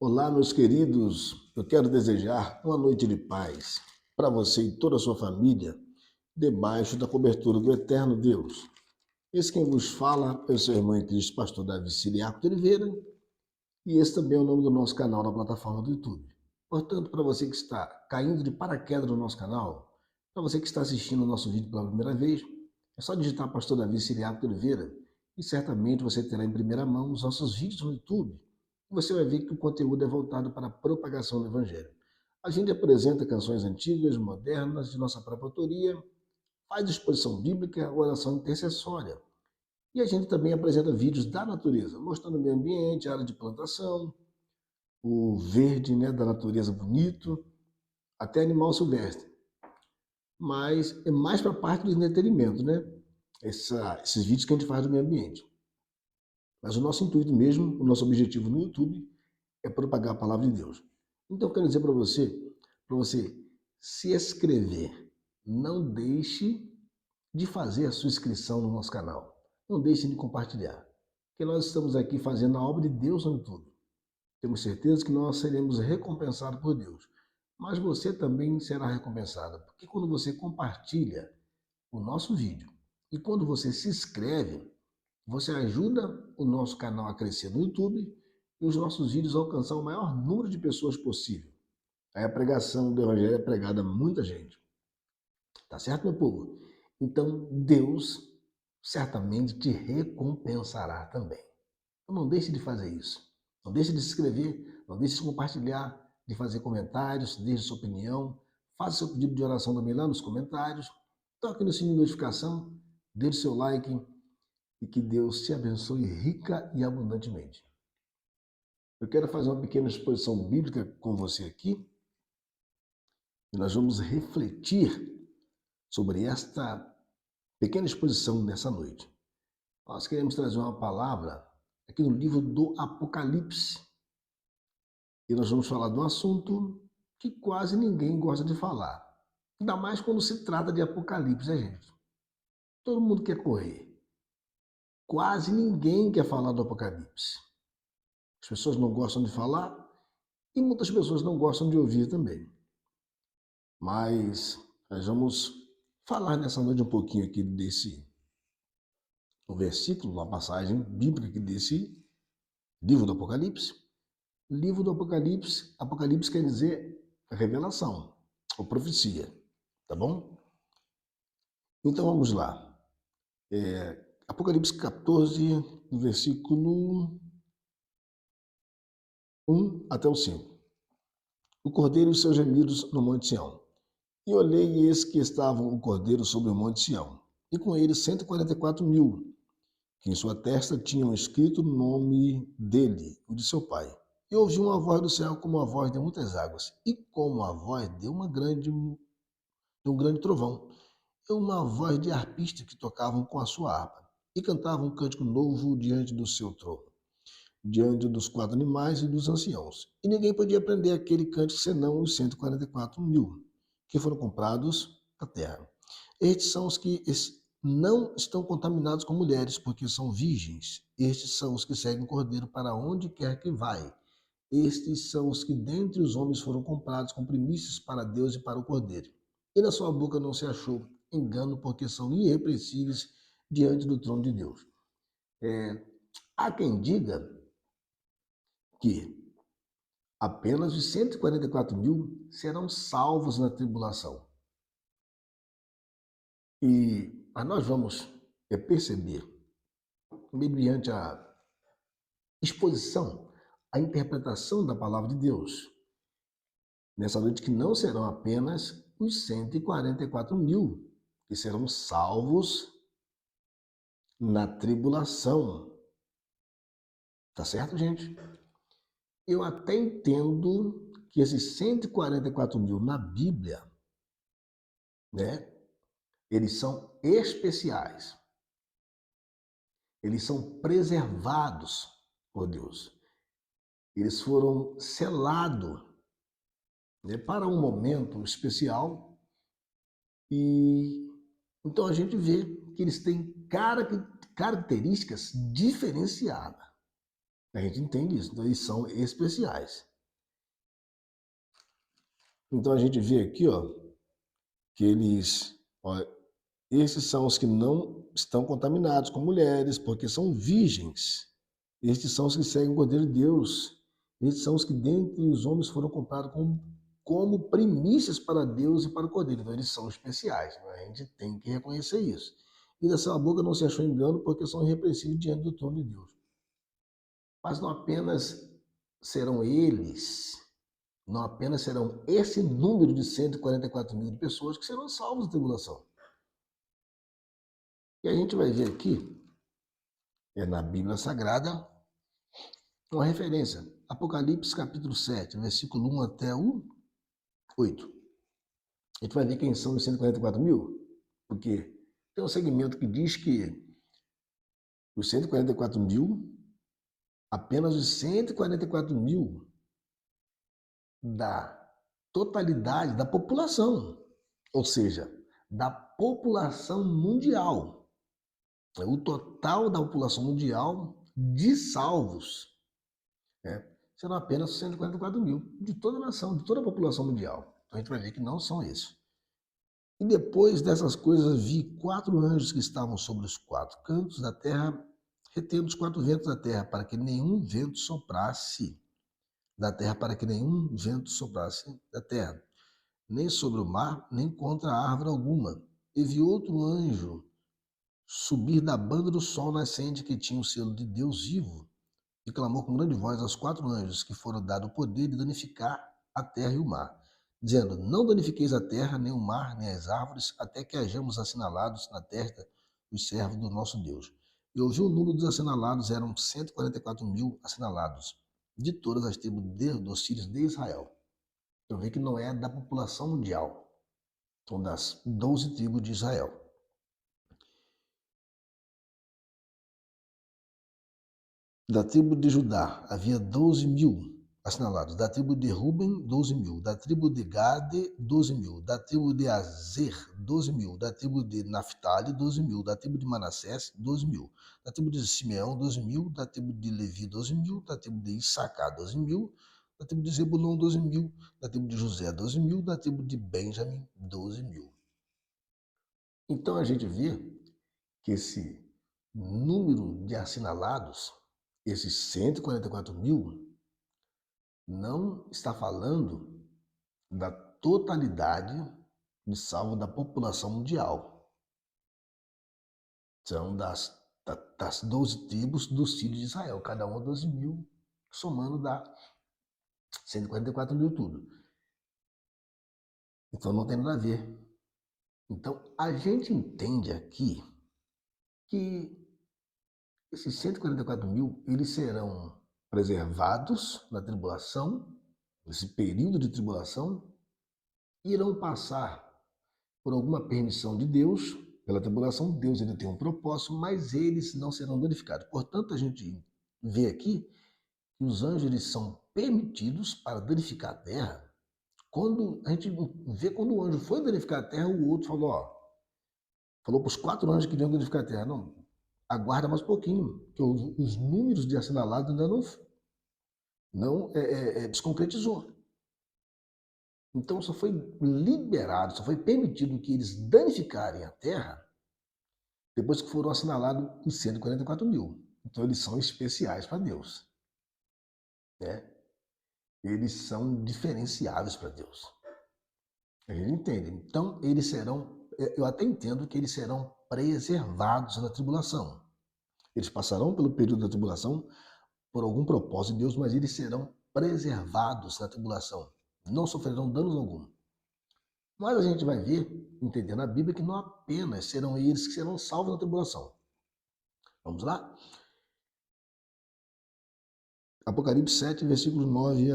Olá, meus queridos. Eu quero desejar uma noite de paz para você e toda a sua família, debaixo da cobertura do eterno Deus. Esse quem vos fala é o seu irmão em Cristo, pastor Davi Siriaco de Oliveira, e esse também é o nome do nosso canal na plataforma do YouTube. Portanto, para você que está caindo de paraquedas no nosso canal, para você que está assistindo o nosso vídeo pela primeira vez, é só digitar pastor Davi Siriaco de Oliveira e certamente você terá em primeira mão os nossos vídeos no YouTube. Você vai ver que o conteúdo é voltado para a propagação do Evangelho. A gente apresenta canções antigas, modernas, de nossa própria autoria, faz exposição bíblica, oração intercessória. E a gente também apresenta vídeos da natureza, mostrando o meio ambiente, a área de plantação, o verde, né, da natureza bonito, até animal silvestre. Mas é mais para a parte do entretenimento, né? Esses vídeos que a gente faz do meio ambiente. Mas o nosso intuito mesmo, o nosso objetivo no YouTube é propagar a palavra de Deus. Então eu quero dizer para você se inscrever. Não deixe de fazer a sua inscrição no nosso canal. Não deixe de compartilhar. Porque nós estamos aqui fazendo a obra de Deus no YouTube. Temos certeza que nós seremos recompensados por Deus. Mas você também será recompensado. Porque quando você compartilha o nosso vídeo e quando você se inscreve, você ajuda o nosso canal a crescer no YouTube e os nossos vídeos a alcançar o maior número de pessoas possível. Aí a pregação do Evangelho é pregada a muita gente. Tá certo, meu povo? Então, Deus certamente te recompensará também. Então, não deixe de fazer isso. Não deixe de se inscrever, não deixe de compartilhar, de fazer comentários, deixe sua opinião, faça seu pedido de oração também lá nos comentários, toque no sininho de notificação, dê o seu like e que Deus te abençoe rica e abundantemente. Eu quero fazer uma pequena exposição bíblica com você aqui e nós vamos refletir sobre esta pequena exposição nessa noite. Nós queremos trazer uma palavra aqui no livro do Apocalipse e nós vamos falar de um assunto que quase ninguém gosta de falar. Ainda mais quando se trata de Apocalipse, né, gente? Todo mundo quer correr. Quase ninguém quer falar do Apocalipse. As pessoas não gostam de falar e muitas pessoas não gostam de ouvir também. Mas nós vamos falar nessa noite um pouquinho aqui desse o versículo, uma passagem bíblica aqui desse livro do Apocalipse. Livro do Apocalipse, Apocalipse quer dizer revelação ou profecia, tá bom? Então vamos lá. Apocalipse 14, versículo 1 até o 5. O cordeiro e os seus gemidos no monte Sião. E olhei e eis que estavam o cordeiro sobre o monte Sião, e com ele 144.000, que em sua testa tinham escrito o nome dele, o de seu pai. E ouvi uma voz do céu como a voz de muitas águas, e como a voz de um grande trovão, e uma voz de arpistas que tocavam com a sua harpa, e cantavam um cântico novo diante do seu trono, diante dos 4 animais e dos anciãos. E ninguém podia aprender aquele cântico senão os 144.000, que foram comprados da terra. Estes são os que não estão contaminados com mulheres, porque são virgens. Estes são os que seguem o cordeiro para onde quer que vai. Estes são os que dentre os homens foram comprados com primícias para Deus e para o cordeiro. E na sua boca não se achou engano, porque são irrepreensíveis diante do trono de Deus. Há quem diga que apenas os 144.000 serão salvos na tribulação. Mas nós vamos perceber, mediante a exposição, a interpretação da palavra de Deus, nessa noite, que não serão apenas os 144.000 que serão salvos na tribulação. Tá certo, gente? Eu até entendo que esses 144.000 na Bíblia, né, eles são especiais. Eles são preservados por Deus. Eles foram selados, né, para um momento especial. E então a gente vê que eles têm características diferenciadas. A gente entende isso, então eles são especiais. Então a gente vê aqui, ó, que esses são os que não estão contaminados com mulheres, porque são virgens. Estes são os que seguem o Cordeiro de Deus. Estes são os que dentre os homens foram comprados como primícias para Deus e para o Cordeiro. Então eles são especiais, né? A gente tem que reconhecer isso. E da sua boca não se achou engano, porque são irrepreensíveis diante do trono de Deus. Mas não apenas serão eles, não apenas serão esse número de 144 mil de pessoas que serão salvos da tribulação. E a gente vai ver aqui, na Bíblia Sagrada, uma referência. Apocalipse capítulo 7, versículo 1 até o 8. A gente vai ver quem são os 144 mil, porque tem um segmento que diz que os 144 mil, apenas os 144 mil da totalidade da população, ou seja, da população mundial. O total da população mundial de salvos, né, serão apenas 144 mil, de toda a nação, de toda a população mundial. Então a gente vai ver que não são esses. E depois dessas coisas vi 4 anjos que estavam sobre os 4 cantos da terra, retendo os 4 ventos da terra, para que nenhum vento soprasse da terra, para que nenhum vento soprasse da terra, nem sobre o mar, nem contra a árvore alguma. E vi outro anjo subir da banda do sol nascente, que tinha o selo de Deus vivo, e clamou com grande voz aos 4 anjos que foram dados o poder de danificar a terra e o mar, dizendo: não danifiqueis a terra, nem o mar, nem as árvores, até que hajamos assinalados na testa os servos do nosso Deus. E ouvi o número dos assinalados, eram 144 mil assinalados, de todas as tribos dos filhos de Israel. Então vê que não é da população mundial, são das 12 tribos de Israel. Da tribo de Judá havia 12 mil assinalados. Da tribo de Ruben, 12 mil. Da tribo de Gade, 12 mil. Da tribo de Azer, 12 mil. Da tribo de Naphtali, 12 mil. Da tribo de Manassés, 12 mil. Da tribo de Simeão, 12 mil. Da tribo de Levi, 12 mil. Da tribo de Issacar, 12 mil. Da tribo de Zebulon, 12 mil. Da tribo de José, 12 mil. Da tribo de Benjamim, 12 mil. Então a gente vê que esse número de assinalados, esses 144 mil, não está falando da totalidade de salvo da população mundial. São das 12 tribos dos filhos de Israel, cada uma 12 mil, somando dá 144 mil tudo. Então não tem nada a ver. Então a gente entende aqui que esses 144 mil, eles serão preservados na tribulação, nesse período de tribulação, irão passar por alguma permissão de Deus, pela tribulação. Deus ainda tem um propósito, mas eles não serão danificados. Portanto, a gente vê aqui que os anjos eles são permitidos para danificar a terra. Quando a gente vê quando o anjo foi danificar a terra, o outro falou, falou para os 4 anjos que iam danificar a terra, não, aguarda mais um pouquinho, que os números de assinalados ainda não desconcretizou. Então só foi liberado, só foi permitido que eles danificarem a terra depois que foram assinalados os 144 mil. Então eles são especiais para Deus, né? Eles são diferenciados para Deus. A gente entende. Então eles serão, eu até entendo que eles serão preservados na tribulação. Eles passarão pelo período da tribulação por algum propósito de Deus, mas eles serão preservados na tribulação. Não sofrerão danos algum. Mas a gente vai ver, entendendo a Bíblia, que não apenas serão eles que serão salvos na tribulação. Vamos lá? Apocalipse 7, versículo 9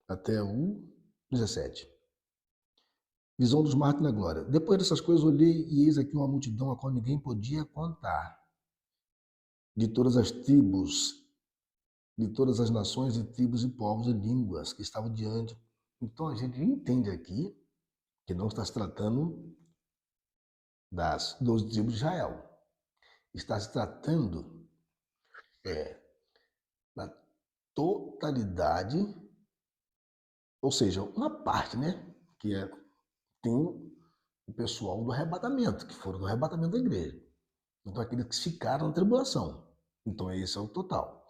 até o 17. Visão dos mártires na glória. Depois dessas coisas olhei e eis aqui uma multidão a qual ninguém podia contar, de todas as tribos, de todas as nações e tribos e povos e línguas que estavam diante. Então a gente entende aqui que não está se tratando das 12 tribos de Israel. Está se tratando da totalidade ou seja, uma parte, né? Que tem o pessoal do arrebatamento, que foram do arrebatamento da igreja. Então, aqueles que ficaram na tribulação. Então, esse é o total,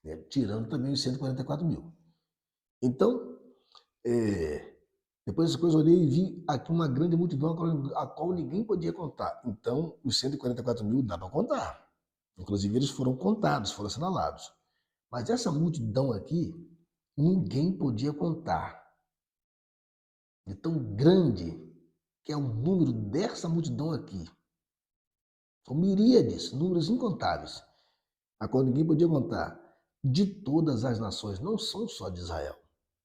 né? Tirando também os 144 mil. Então, depois dessas coisas, eu olhei e vi aqui uma grande multidão a qual ninguém podia contar. Então, os 144 mil dá para contar. Inclusive, eles foram contados, foram assinalados. Mas essa multidão aqui, ninguém podia contar. De tão grande que é o número dessa multidão aqui. São miríades, números incontáveis, a qual ninguém podia contar. De todas as nações, não são só de Israel.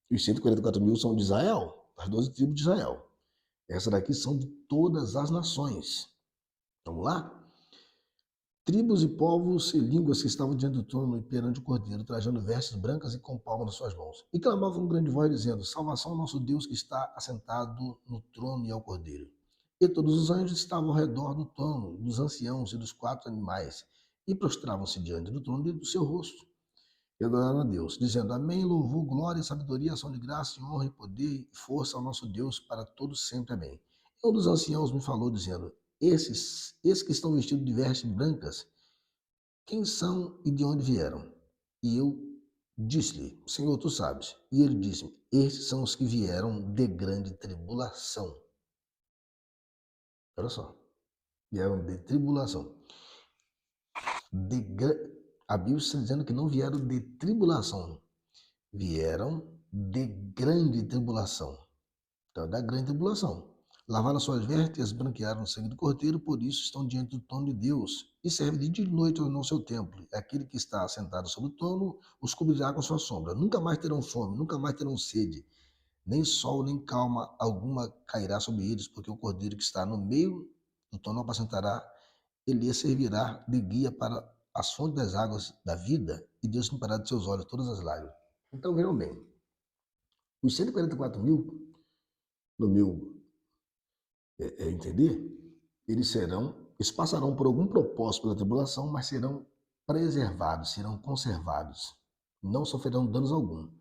Os 144 mil são de Israel, das 12 tribos de Israel. Essas daqui são de todas as nações. Vamos lá? Tribos e povos e línguas que estavam diante do trono e perante o cordeiro, trajando vestes brancas e com palmas nas suas mãos. E clamavam com grande voz, dizendo: Salvação ao nosso Deus que está assentado no trono e ao cordeiro. E todos os anjos estavam ao redor do trono, dos anciãos e dos 4 animais, e prostravam-se diante do trono e do seu rosto, e adoraram a Deus, dizendo: Amém, louvor, glória, sabedoria, ação de graça, e honra e poder e força ao nosso Deus para todos sempre. Amém. E um dos anciãos me falou, dizendo: esses que estão vestidos de vestes brancas, quem são e de onde vieram? E eu disse-lhe: Senhor, tu sabes. E ele disse: Estes são os que vieram de grande tribulação. Olha só, vieram de tribulação. A Bíblia está dizendo que não vieram de tribulação, vieram de grande tribulação. Então, da grande tribulação. Lavaram suas vestes, branquearam o sangue do cordeiro, por isso estão diante do trono de Deus. E serve de noite no seu templo. Aquele que está sentado sobre o trono os cobrirá com sua sombra. Nunca mais terão fome, nunca mais terão sede. Nem sol, nem calma alguma cairá sobre eles, porque o cordeiro que está no meio do trono apacentará, ele lhes servirá de guia para as fontes das águas da vida, e Deus limpará de seus olhos todas as lágrimas. Então, vejam bem, os 144 mil, no meu entender, eles passarão por algum propósito pela tribulação, mas serão preservados, serão conservados, não sofrerão danos algum.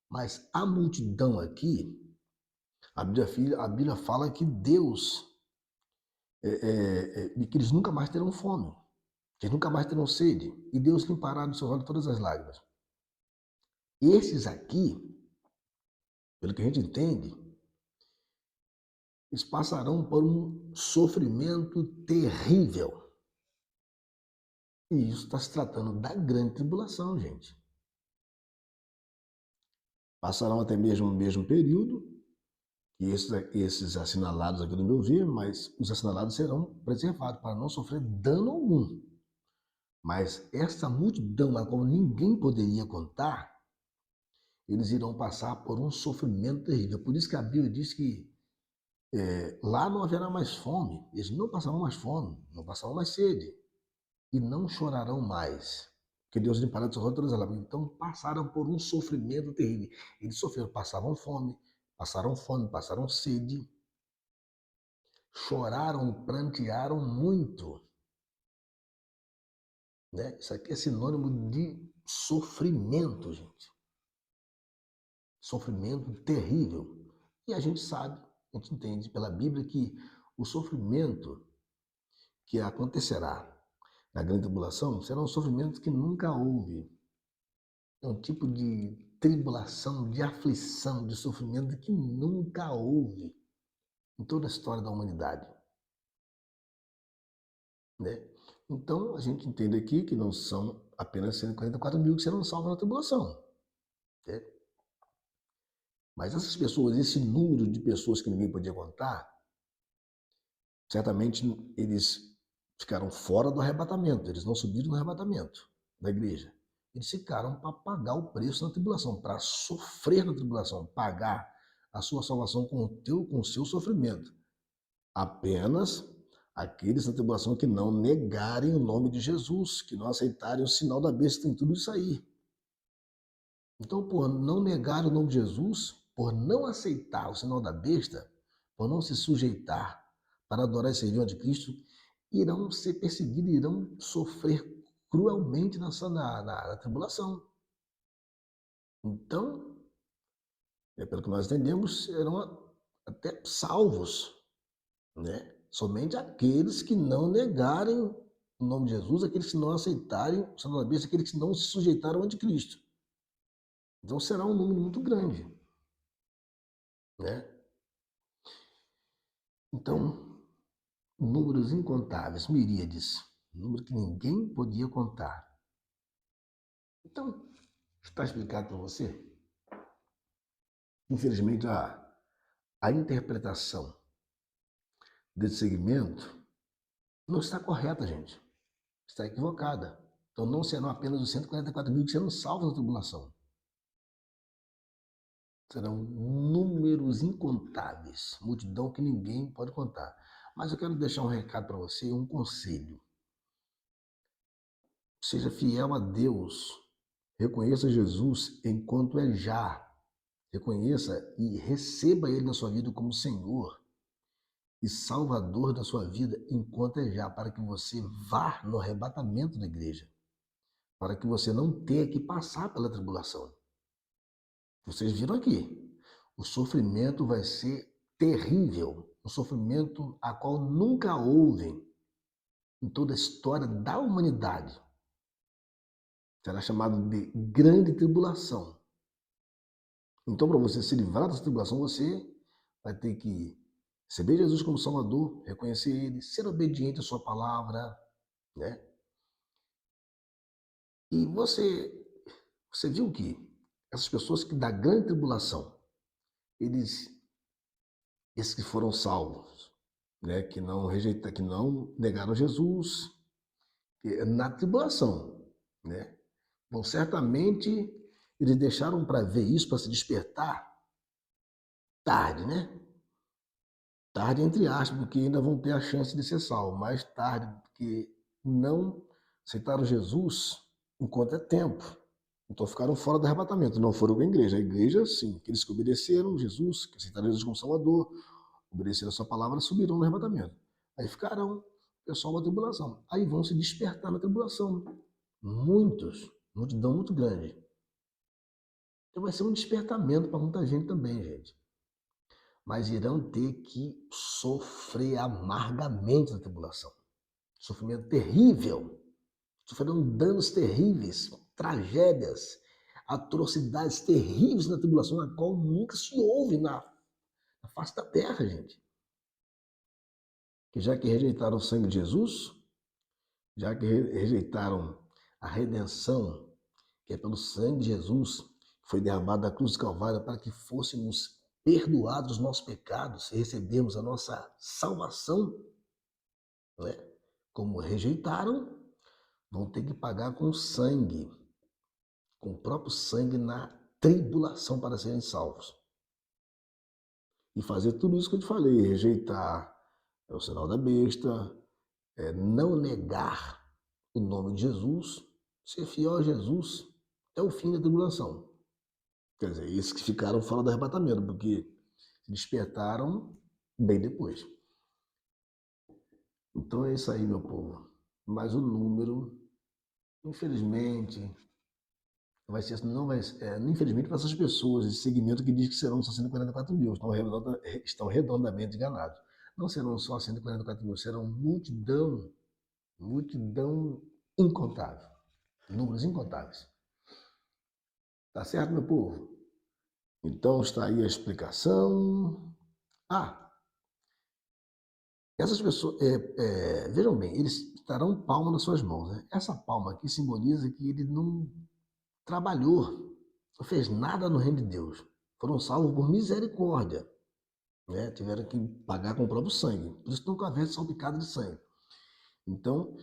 Mas a multidão aqui, a Bíblia fala que Deus, que eles nunca mais terão fome, que eles nunca mais terão sede, e Deus limpará dos seus olhos todas as lágrimas. Esses aqui, pelo que a gente entende, eles passarão por um sofrimento terrível. E isso está se tratando da grande tribulação, gente. Passarão até mesmo o mesmo período que esses assinalados aqui no meu ver, mas os assinalados serão preservados para não sofrer dano algum. Mas essa multidão, a qual ninguém poderia contar, eles irão passar por um sofrimento terrível. Por isso que a Bíblia diz que lá não haverá mais fome. Eles não passarão mais fome, não passarão mais sede. E não chorarão mais. Porque Deus limpará de seus olhos todas as lágrimas. Então passaram por um sofrimento terrível. Eles sofreram, passaram fome, passaram sede, choraram e prantearam muito. Né? Isso aqui é sinônimo de sofrimento, gente. Sofrimento terrível. E a gente sabe, a gente entende pela Bíblia que o sofrimento que acontecerá na grande tribulação será um sofrimento que nunca houve. É um tipo de tribulação, de aflição, de sofrimento que nunca houve em toda a história da humanidade. Né? Então, a gente entende aqui que não são apenas 144 mil que serão salvos na tribulação. Né? Mas essas pessoas, esse número de pessoas que ninguém podia contar, certamente eles ficaram fora do arrebatamento, eles não subiram no arrebatamento da igreja. Eles ficaram para pagar o preço na tribulação, para sofrer na tribulação, pagar a sua salvação com o seu sofrimento. Apenas aqueles na tribulação que não negarem o nome de Jesus, que não aceitarem o sinal da besta, tem tudo isso aí. Então, por não negar o nome de Jesus, por não aceitar o sinal da besta, por não se sujeitar para adorar e servir o anticristo, irão ser perseguidos, irão sofrer cruelmente na tribulação. Então, pelo que nós entendemos, serão até salvos, né? Somente aqueles que não negarem o nome de Jesus, aqueles que não aceitarem o sangue da besta, aqueles que não se sujeitaram ao anticristo. Então será um número muito grande, né? Então, números incontáveis, miríades, número que ninguém podia contar. Então, está explicado para você? Infelizmente, a interpretação desse segmento não está correta, gente. Está equivocada. Então, não serão apenas os 144 mil que serão salvos na tribulação. Serão números incontáveis, multidão que ninguém pode contar. Mas eu quero deixar um recado para você, um conselho. Seja fiel a Deus. Reconheça Jesus enquanto é já. Reconheça e receba Ele na sua vida como Senhor e Salvador da sua vida enquanto é já, para que você vá no arrebatamento da igreja, para que você não tenha que passar pela tribulação. Vocês viram aqui, o sofrimento vai ser terrível, um sofrimento a qual nunca houve em toda a história da humanidade. Será chamado de grande tribulação. Então, para você se livrar dessa tribulação, você vai ter que receber Jesus como Salvador, reconhecer Ele, ser obediente à sua palavra, né? E você viu que essas pessoas que da grande tribulação, esses que foram salvos, né? Que não rejeitaram, que não negaram Jesus, na tribulação, né? Bom, certamente eles deixaram para ver isso, para se despertar tarde, né? Tarde, entre aspas, porque ainda vão ter a chance de ser salvos, mais tarde, porque não aceitaram Jesus enquanto é tempo. Então ficaram fora do arrebatamento, não foram com a igreja. A igreja, sim, aqueles que obedeceram Jesus, que aceitaram Jesus como Salvador, obedeceram a sua palavra, subirão no arrebatamento. Aí ficarão, o pessoal da tribulação. Aí vão se despertar na tribulação. Muitos, multidão muito grande. Então vai ser um despertamento para muita gente também, gente. Mas irão ter que sofrer amargamente na tribulação. Sofrimento terrível. Sofrerão danos terríveis, tragédias, atrocidades terríveis na tribulação, na qual nunca se houve na face da terra, gente. Que já que rejeitaram o sangue de Jesus, já que rejeitaram a redenção, que é pelo sangue de Jesus, que foi derramado na cruz do Calvário para que fôssemos perdoados os nossos pecados e recebermos a nossa salvação, né? Como rejeitaram, vão ter que pagar com sangue, com o próprio sangue na tribulação para serem salvos. E fazer tudo isso que eu te falei, rejeitar o sinal da besta, não negar o nome de Jesus, ser fiel a Jesus até o fim da tribulação. Quer dizer, esses que ficaram fora do arrebatamento, porque se despertaram bem depois. Então é isso aí, meu povo. Mas o número, infelizmente, vai ser, não vai, infelizmente, para essas pessoas, esse segmento que diz que serão só 144 mil, estão redondamente enganados. Não serão só 144 mil, serão multidão, multidão incontável, números incontáveis. Tá certo, meu povo? Então está aí a explicação. Essas pessoas, vejam bem, eles estarão palma nas suas mãos, né? Essa palma aqui simboliza que ele não trabalhou, não fez nada no reino de Deus. Foram salvos por misericórdia, né? Tiveram que pagar com o próprio sangue. Por isso estão com a veste salpicada de sangue. Então,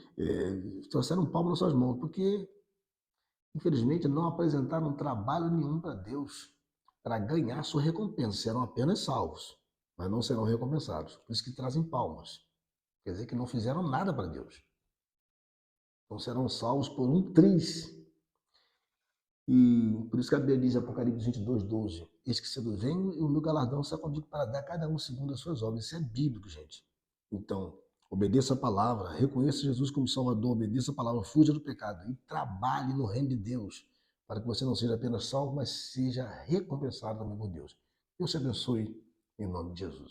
trouxeram palma nas suas mãos, porque, infelizmente, não apresentaram trabalho nenhum para Deus, para ganhar sua recompensa. Serão apenas salvos, mas não serão recompensados. Por isso que trazem palmas. Quer dizer que não fizeram nada para Deus. Então serão salvos por um triz. E por isso que a Bíblia diz, Apocalipse 22, 12, eis que cedo venho e o meu galardão está comigo para dar a cada um segundo as suas obras. Isso é bíblico, gente. Então, obedeça a palavra, reconheça Jesus como Salvador, obedeça a palavra, fuja do pecado e trabalhe no reino de Deus, para que você não seja apenas salvo, mas seja recompensado também por Deus. Deus te abençoe, em nome de Jesus.